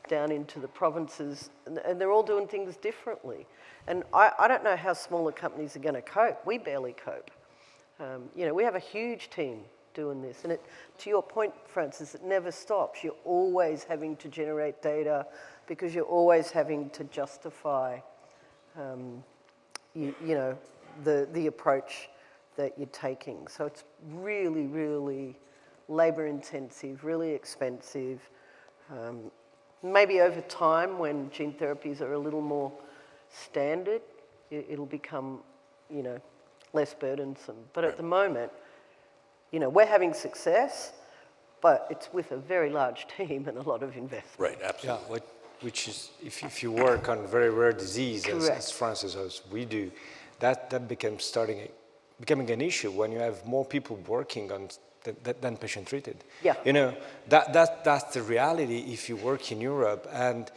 down into the provinces, and they're all doing things differently. And I don't know how smaller companies are going to cope. We barely cope. You know, we have a huge team doing this, and to your point, Francis, it never stops. You're always having to generate data because you're always having to justify, you know, the approach that you're taking. So it's really, really labor intensive, really expensive. Maybe over time, when gene therapies are a little more standard, it'll become, you know, less burdensome. But at the moment, you know, we're having success, but it's with a very large team and a lot of investment.
Right, absolutely.
Yeah, which is, if you work on very rare disease, as Francis, as we do, that becomes becoming an issue when you have more people working on than patient treated.
Yeah.
You know, that's the reality if you work in Europe. And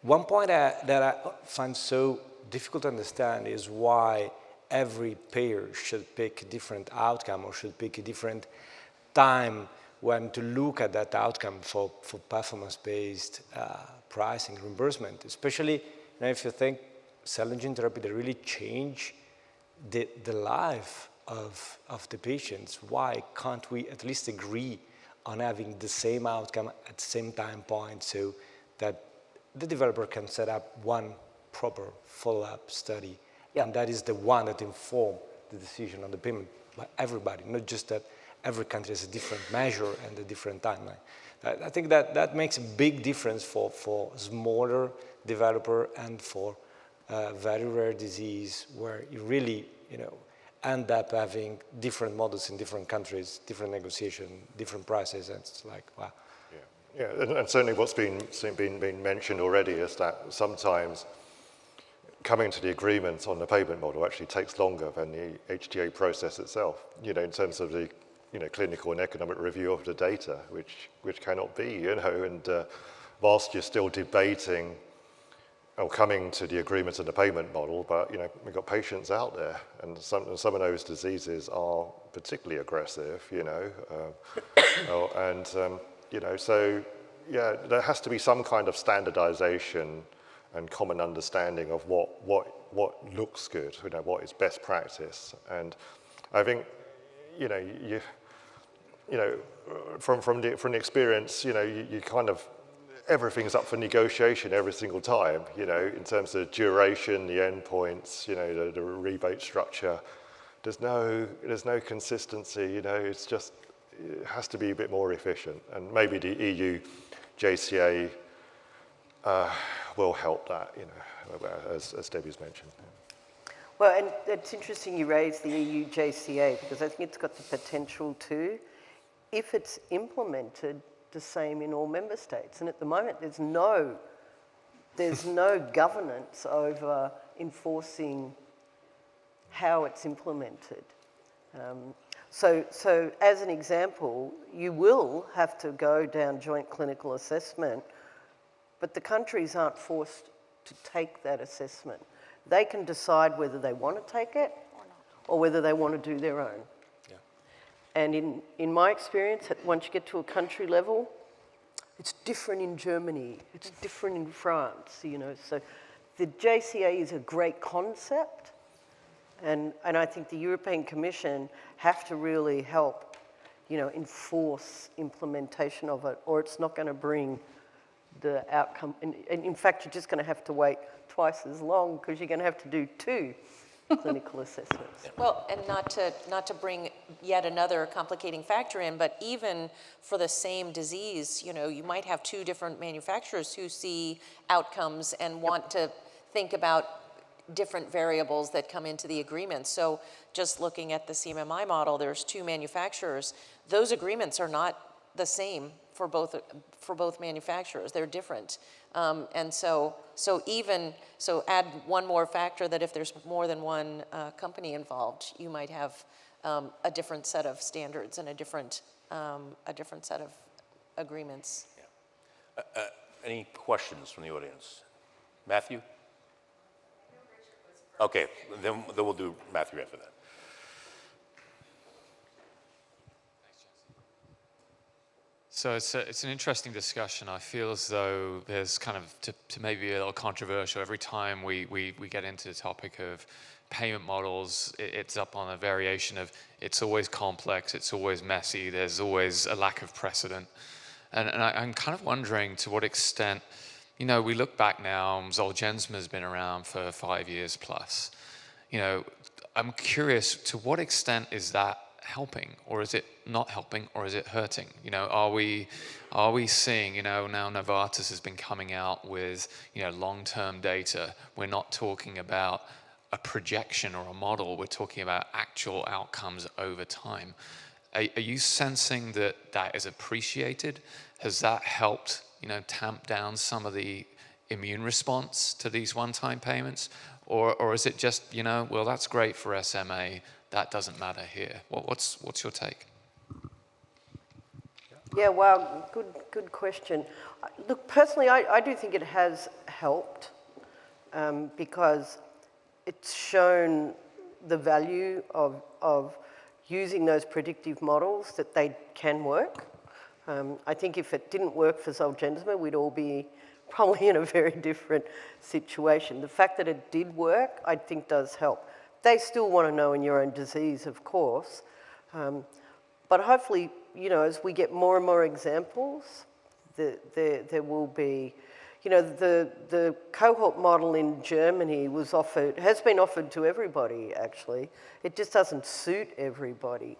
one point that I find so difficult to understand is why every payer should pick a different outcome or should pick a different time when to look at that outcome for performance-based pricing, reimbursement. Especially, you know, if you think cell and gene therapy, they really change the life of the patients. Why can't we at least agree on having the same outcome at the same time point so that the developer can set up one proper follow-up study, and that is the one that informs the decision on the payment by everybody, not just that every country has a different measure and a different timeline. I think that makes a big difference for smaller developer and for very rare disease where you really, you know, end up having different models in different countries, different negotiation, different prices, and it's like, wow.
Yeah, and certainly what's been mentioned already is that sometimes coming to the agreement on the payment model actually takes longer than the HTA process itself, you know, in terms of the, you know, clinical and economic review of the data, which cannot be, you know, and whilst you're still debating or coming to the agreement on the payment model, but, you know, we've got patients out there, and some of those diseases are particularly aggressive, you know, you know, so yeah, there has to be some kind of standardization and common understanding of what looks good, you know, what is best practice. And I think, you know, from the experience, you know, you kind of, everything's up for negotiation every single time, you know, in terms of duration, the endpoints, you know, the rebate structure. There's no consistency, you know, it's just, it has to be a bit more efficient. And maybe the EU JCA will help that, you know, as Debbie's mentioned.
Well, and it's interesting you raise the EU JCA because I think it's got the potential to, if it's implemented, the same in all member states. And at the moment, there's no governance over enforcing how it's implemented. So as an example, you will have to go down joint clinical assessment, but the countries aren't forced to take that assessment. They can decide whether they want to take it or whether they want to do their own.
Yeah.
And in my experience, once you get to a country level, it's different in Germany, it's different in France, you know. So the JCA is a great concept, and I think the European Commission have to really help, you know, enforce implementation of it, or it's not going to bring the outcome. And in fact, you're just going to have to wait twice as long because you're going to have to do 2 clinical assessments.
Well, and not to bring yet another complicating factor in, but even for the same disease, you know, you might have 2 different manufacturers who see outcomes and want to think about different variables that come into the agreement. So just looking at the CMMI model, there's 2 manufacturers. Those agreements are not the same for both manufacturers. They're different. And so add one more factor that if there's more than one company involved, you might have a different set of standards and a different set of agreements.
Yeah. Any questions from the audience? Matthew? Okay, then we'll do Matthew after that.
So it's an interesting discussion. I feel as though there's kind of, to maybe a little controversial, every time we get into the topic of payment models, it's up on a variation of it's always complex, it's always messy, there's always a lack of precedent. And I'm kind of wondering to what extent, you know, we look back now, Zolgensma has been around for 5 years plus. You know, I'm curious, to what extent is that helping, or is it not helping, or is it hurting? You know, are we seeing, you know, now Novartis has been coming out with, you know, long-term data. We're not talking about a projection or a model, we're talking about actual outcomes over time. Are you sensing that that is appreciated? Has that helped, you know, tamp down some of the immune response to these one-time payments? Or is it just, you know, well, that's great for SMA, that doesn't matter here? What's your take?
Yeah, wow, good question. Look, personally, I do think it has helped because it's shown the value of using those predictive models, that they can work. I think if it didn't work for Zolgensma, we'd all be probably in a very different situation. The fact that it did work, I think does help. They still want to know in your own disease, of course, but hopefully, you know, as we get more and more examples, there will be, you know, the cohort model in Germany has been offered to everybody, actually. It just doesn't suit everybody.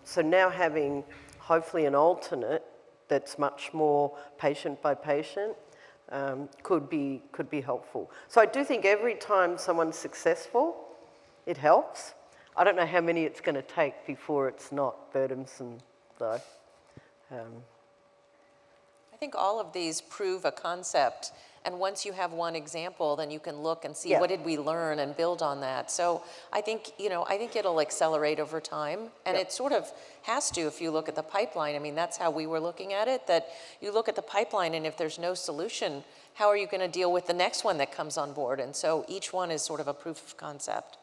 So now having, hopefully, an alternate that's much more patient by patient could be helpful. So I do think every time someone's successful, it helps. I don't know how many it's going to take before it's not burdensome, though.
I think all of these prove a concept, and once you have one example, then you can look and see what did we learn and build on that. So I think, you know, I think it'll accelerate over time, and it sort of has to if you look at the pipeline. I mean, that's how we were looking at it, that you look at the pipeline, and if there's no solution, how are you going to deal with the next one that comes on board? And so each one is sort of a proof of concept.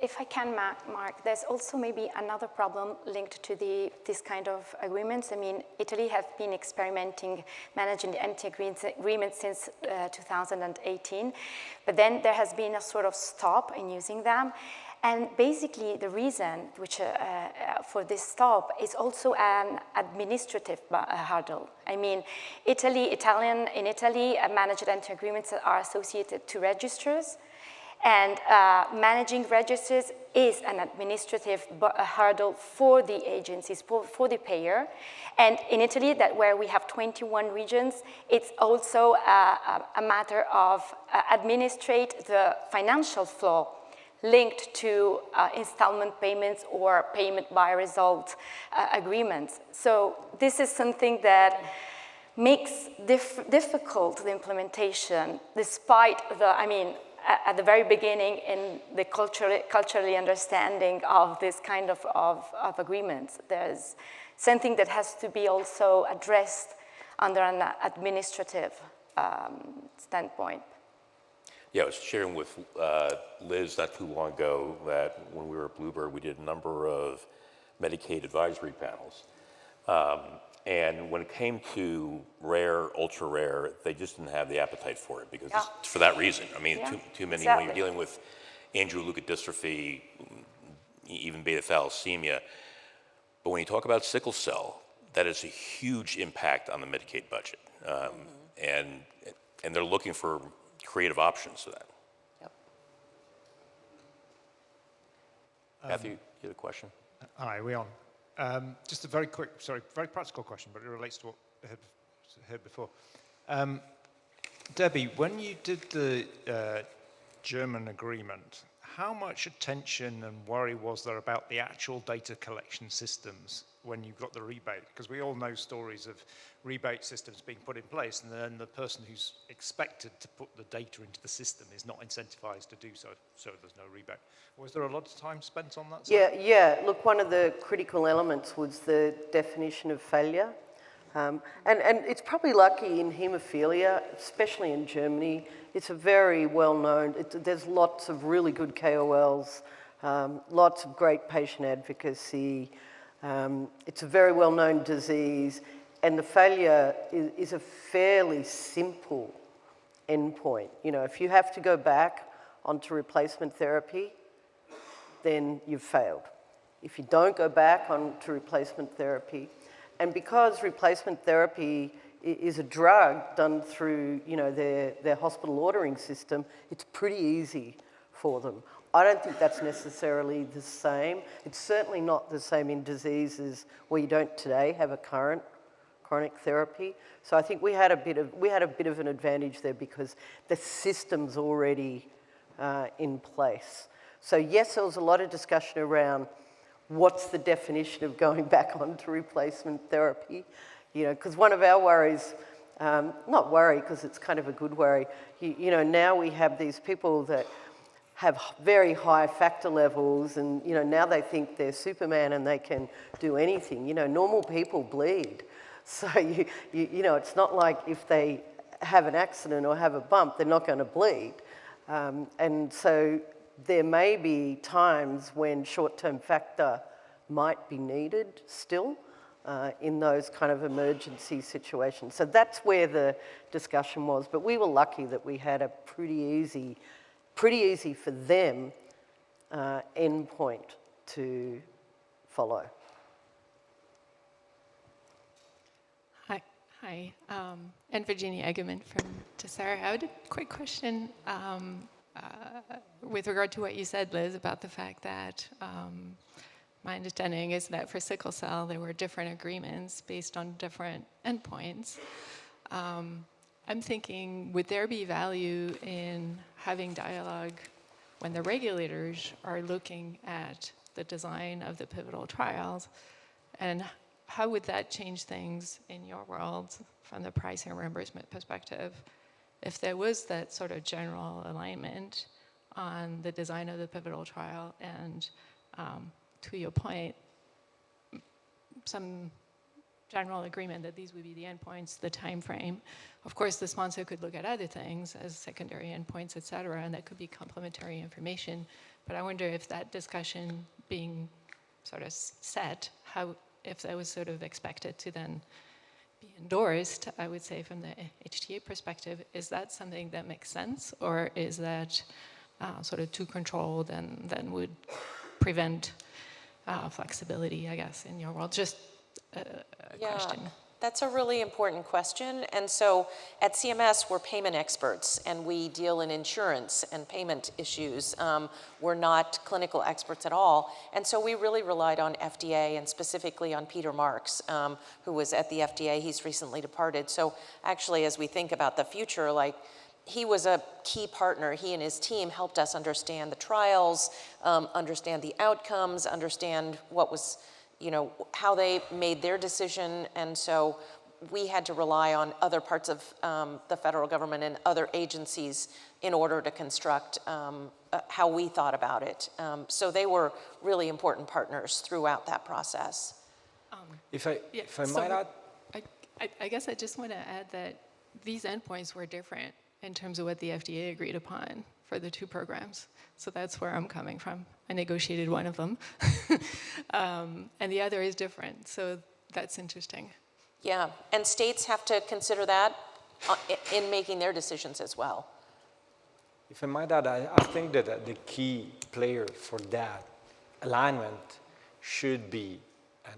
If I can, Mark, there's also maybe another problem linked to this kind of agreements. I mean, Italy has been experimenting, managing the anti-agreement since 2018, but then there has been a sort of stop in using them. And basically, the reason for this stop is also an administrative hurdle. I mean, in Italy, managed anti-agreements are associated to registers. And managing registers is an administrative hurdle for the agencies, for the payer. And in Italy, where we have 21 regions, it's also a matter of administrate the financial flow linked to installment payments or payment by result agreements. So this is something that makes difficult the implementation, despite at the very beginning in the culturally understanding of this kind of agreements. There's something that has to be also addressed under an administrative standpoint.
Yeah, I was sharing with Liz not too long ago that when we were at Bluebird, we did a number of Medicaid advisory panels. And when it came to rare, ultra rare, they just didn't have the appetite for it because it's for that reason. I mean, too many, when you're dealing with androleukadystrophy, even beta thalassemia. But when you talk about sickle cell, that is a huge impact on the Medicaid budget. And they're looking for creative options to that.
Yep.
Matthew, you had a question?
Hi, are we on? Just a very quick, very practical question, but it relates to what I had heard before. Debbie, when you did the German agreement, how much attention and worry was there about the actual data collection systems when you got the rebate? Because we all know stories of rebate systems being put in place, and then the person who's expected to put the data into the system is not incentivized to do so, so there's no rebate. Was there a lot of time spent on that side?
Yeah. Look, one of the critical elements was the definition of failure. And it's probably lucky in haemophilia, especially in Germany. It's a very well-known, there's lots of really good KOLs, lots of great patient advocacy. It's a very well-known disease, and the failure is a fairly simple endpoint. You know, if you have to go back onto replacement therapy, then you've failed. If you don't go back onto replacement therapy, and because replacement therapy is a drug done through, you know, their hospital ordering system, it's pretty easy for them. I don't think that's necessarily the same. It's certainly not the same in diseases where you don't today have a current chronic therapy. So I think we had a bit of an advantage there because the system's already in place. So yes, there was a lot of discussion around what's the definition of going back onto replacement therapy. You know, because one of our worries, not worry because it's kind of a good worry, you know, now we have these people that have very high factor levels and, you know, now they think they're Superman and they can do anything. You know, normal people bleed. So, you know, it's not like if they have an accident or have a bump, they're not going to bleed. And so there may be times when short-term factor might be needed still in those kind of emergency situations. So that's where the discussion was. But we were lucky that we had a pretty easy for them endpoint to follow.
Hi. And Virginia Eggerman from Tessera. I had a quick question with regard to what you said, Liz, about the fact that my understanding is that for sickle cell, there were different agreements based on different endpoints. I'm thinking, would there be value in having dialogue when the regulators are looking at the design of the pivotal trials? And how would that change things in your world from the pricing and reimbursement perspective if there was that sort of general alignment on the design of the pivotal trial and, to your point, some general agreement that these would be the endpoints, the time frame. Of course, the sponsor could look at other things as secondary endpoints, et cetera, and that could be complementary information. But I wonder if that discussion being sort of set, if that was sort of expected to then be endorsed, I would say from the HTA perspective, is that something that makes sense, or is that sort of too controlled and then would prevent flexibility, I guess, in your world? Just a question.
That's a really important question. And so at CMS, we're payment experts, and we deal in insurance and payment issues. We're not clinical experts at all. And so we really relied on FDA and specifically on Peter Marks, who was at the FDA. He's recently departed. So actually, as we think about the future, like, he was a key partner. He and his team helped us understand the trials, understand the outcomes, understand what was, how they made their decision. And so we had to rely on other parts of the federal government and other agencies in order to construct how we thought about it. So they were really important partners throughout that process.
If I might add.
I guess I just want to add that these endpoints were different in terms of what the FDA agreed upon for the two programs. So that's where I'm coming from. I negotiated one of them, and the other is different. So that's interesting.
Yeah, and states have to consider that in making their decisions as well.
If I might add, I think that the key player for that alignment should be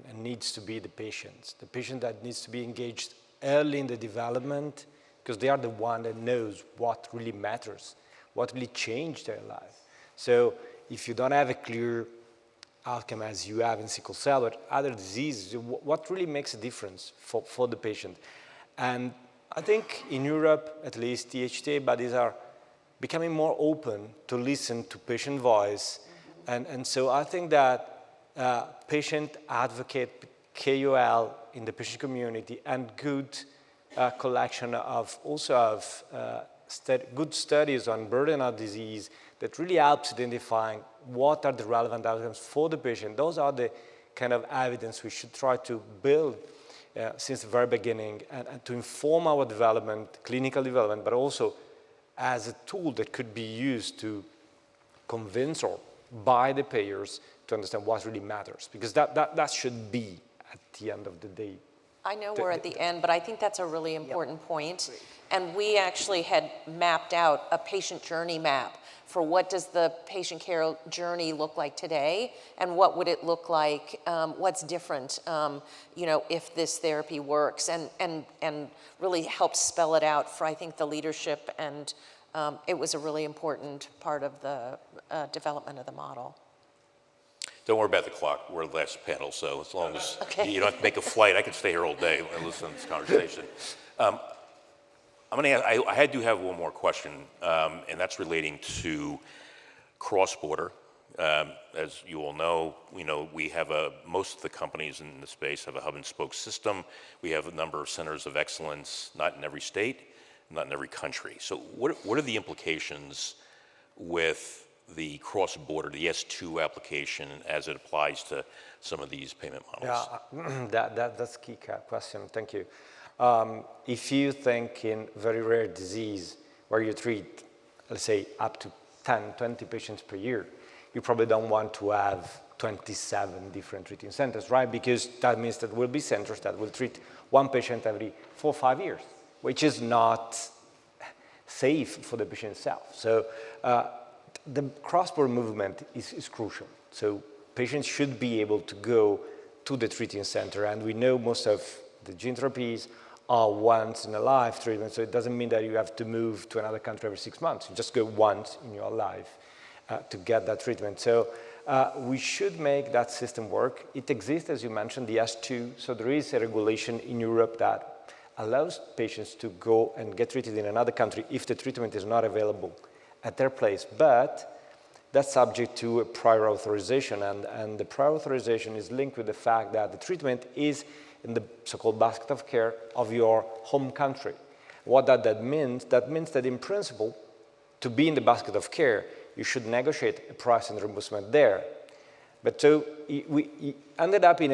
and needs to be the patients. The patient that needs to be engaged early in the development, because they are the one that knows what really matters, what really changed their life. So if you don't have a clear outcome as you have in sickle cell or other diseases, what really makes a difference for the patient? And I think in Europe, at least, Ph.D. bodies are becoming more open to listen to patient voice. And so I think that patient advocate, KOL in the patient community, and good collection of good studies on burden of disease that really helps identifying what are the relevant outcomes for the patient. Those are the kind of evidence we should try to build since the very beginning and to inform our development, clinical development, but also as a tool that could be used to convince or buy the payers to understand what really matters, because that should be at the end of the day.
I know we're at the end, but I think that's a really important point. And we actually had mapped out a patient journey map for what does the patient care journey look like today, and what would it look like, what's different, if this therapy works, and really help spell it out for, I think, the leadership, and it was a really important part of the development of the model.
Don't worry about the clock. We're the last panel, so as long as you don't have to make a flight, I can stay here all day and listen to this conversation. I do have one more question, and that's relating to cross-border. As you all know, we have most of the companies in the space have a hub and spoke system. We have a number of centers of excellence, not in every state, not in every country. So what are the implications with the cross-border, the S2 application, as it applies to some of these payment models?
Yeah, that's a key question. Thank you. If you think in very rare disease where you treat, let's say, up to 10, 20 patients per year, you probably don't want to have 27 different treating centers, right? Because that means that will be centers that will treat one patient every 4 or 5 years, which is not safe for the patient itself. So the cross-border movement is crucial. So patients should be able to go to the treating center, and we know most of the gene therapies are once in a life treatment, so it doesn't mean that you have to move to another country every 6 months. You just go once in your life to get that treatment. So we should make that system work. It exists, as you mentioned, the S2, so there is a regulation in Europe that allows patients to go and get treated in another country if the treatment is not available at their place, but that's subject to a prior authorization, and the prior authorization is linked with the fact that the treatment is in the so-called basket of care of your home country. What that means that in principle, to be in the basket of care, you should negotiate a price and reimbursement there. But so we ended up in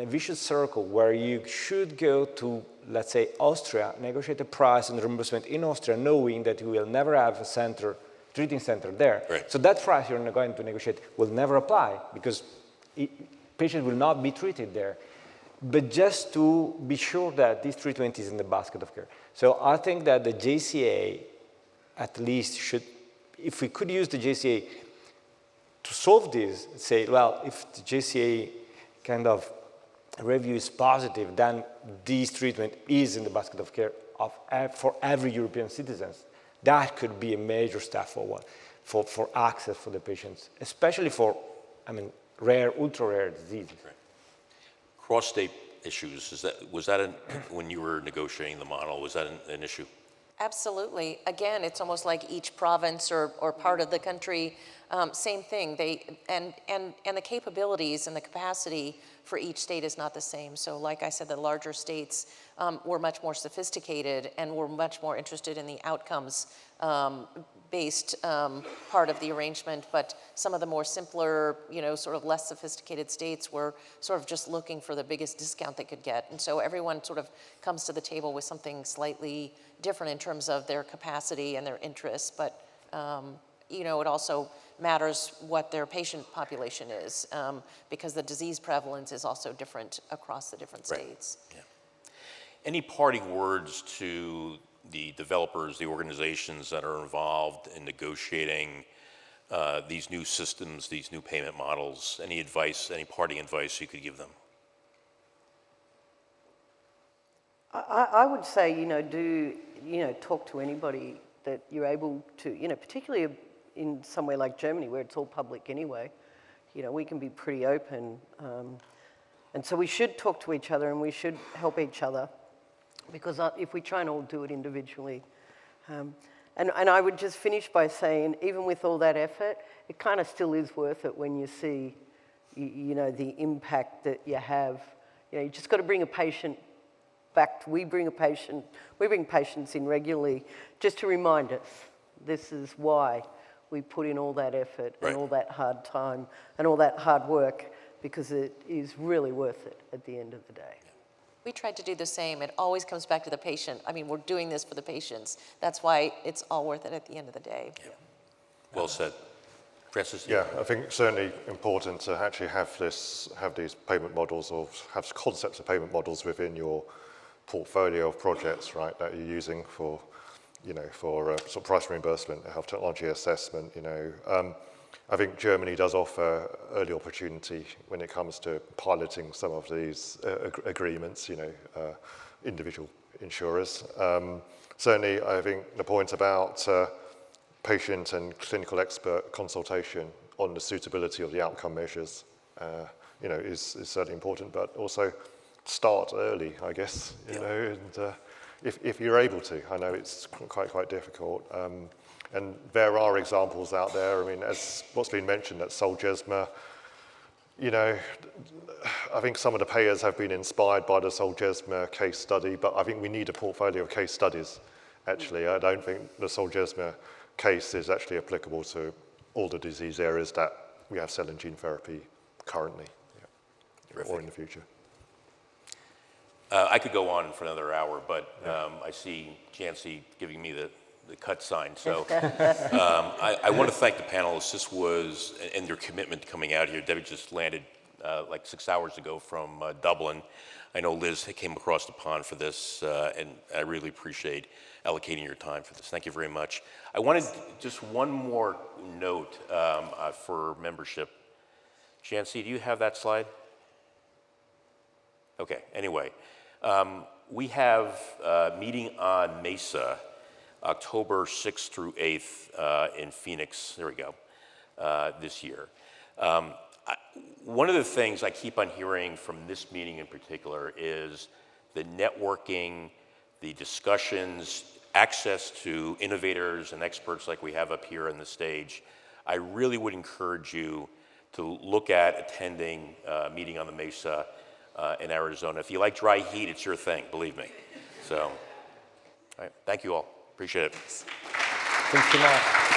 a vicious circle where you should go to, let's say, Austria, negotiate a price and reimbursement in Austria, knowing that you will never have a treating center there.
Right.
So that price you're going to negotiate will never apply because patients will not be treated there. But just to be sure that this treatment is in the basket of care. So I think that the JCA at least should, if we could use the JCA to solve this, say, well, if the JCA kind of review is positive, then this treatment is in the basket of care for every European citizen, that could be a major step forward for access for the patients, especially for, rare, ultra-rare diseases.
Right. Cross-state issues, was that when you were negotiating the model, was that an issue?
Absolutely. Again, it's almost like each province or part of the country, same thing. And the capabilities and the capacity for each state is not the same. So like I said, the larger states were much more sophisticated and were much more interested in the outcomes based part of the arrangement, but some of the more simpler, sort of less sophisticated states were sort of just looking for the biggest discount they could get. And so everyone sort of comes to the table with something slightly different in terms of their capacity and their interests, but it also matters what their patient population is, because the disease prevalence is also different across the different states.
Right. Yeah. Any parting words to the developers, the organizations that are involved in negotiating these new systems, these new payment models? Any advice, any parting advice you could give them?
I would say, talk to anybody that you're able to, particularly in somewhere like Germany where it's all public anyway, we can be pretty open. And so we should talk to each other and we should help each other, because if we try and all do it individually. And I would just finish by saying, even with all that effort, it kind of still is worth it when you see, the impact that you have. You just got to bring a patient back. We bring patients in regularly just to remind us this is why we put in all that effort and all that hard time and all that hard work, because it is really worth it at the end of the day.
We tried to do the same. It always comes back to the patient. We're doing this for the patients. That's why it's all worth it at the end of the day.
Yeah. Well said. Francis?
Yeah, I think it's certainly important to actually have these payment models, or have concepts of payment models within your portfolio of projects, right, that you're using for, for sort of price reimbursement, health technology assessment. I think Germany does offer early opportunity when it comes to piloting some of these agreements, individual insurers. Certainly, I think the point about patient and clinical expert consultation on the suitability of the outcome measures, is certainly important, but also start early, I guess, and if you're able to. I know it's quite difficult. And there are examples out there. As what's been mentioned at Zolgensma, I think some of the payers have been inspired by the Zolgensma case study, but I think we need a portfolio of case studies, actually. I don't think the Zolgensma case is actually applicable to all the disease areas that we have cell and gene therapy currently, or in the future.
I could go on for another hour, but I see Jancy giving me the cut sign. So I want to thank the panelists. This was, and their commitment to coming out here. Debbie just landed like 6 hours ago from Dublin. I know Liz came across the pond for this, and I really appreciate allocating your time for this. Thank you very much. I wanted just one more note for membership. Jancy, do you have that slide? Okay, anyway. We have a meeting on MESA, October 6th through 8th in Phoenix, there we go, this year. One of the things I keep on hearing from this meeting in particular is the networking, the discussions, access to innovators and experts like we have up here on the stage. I really would encourage you to look at attending a meeting on the MESA in Arizona. If you like dry heat, it's your thing, believe me. So, all right, thank you all. Appreciate it.
Thanks so much.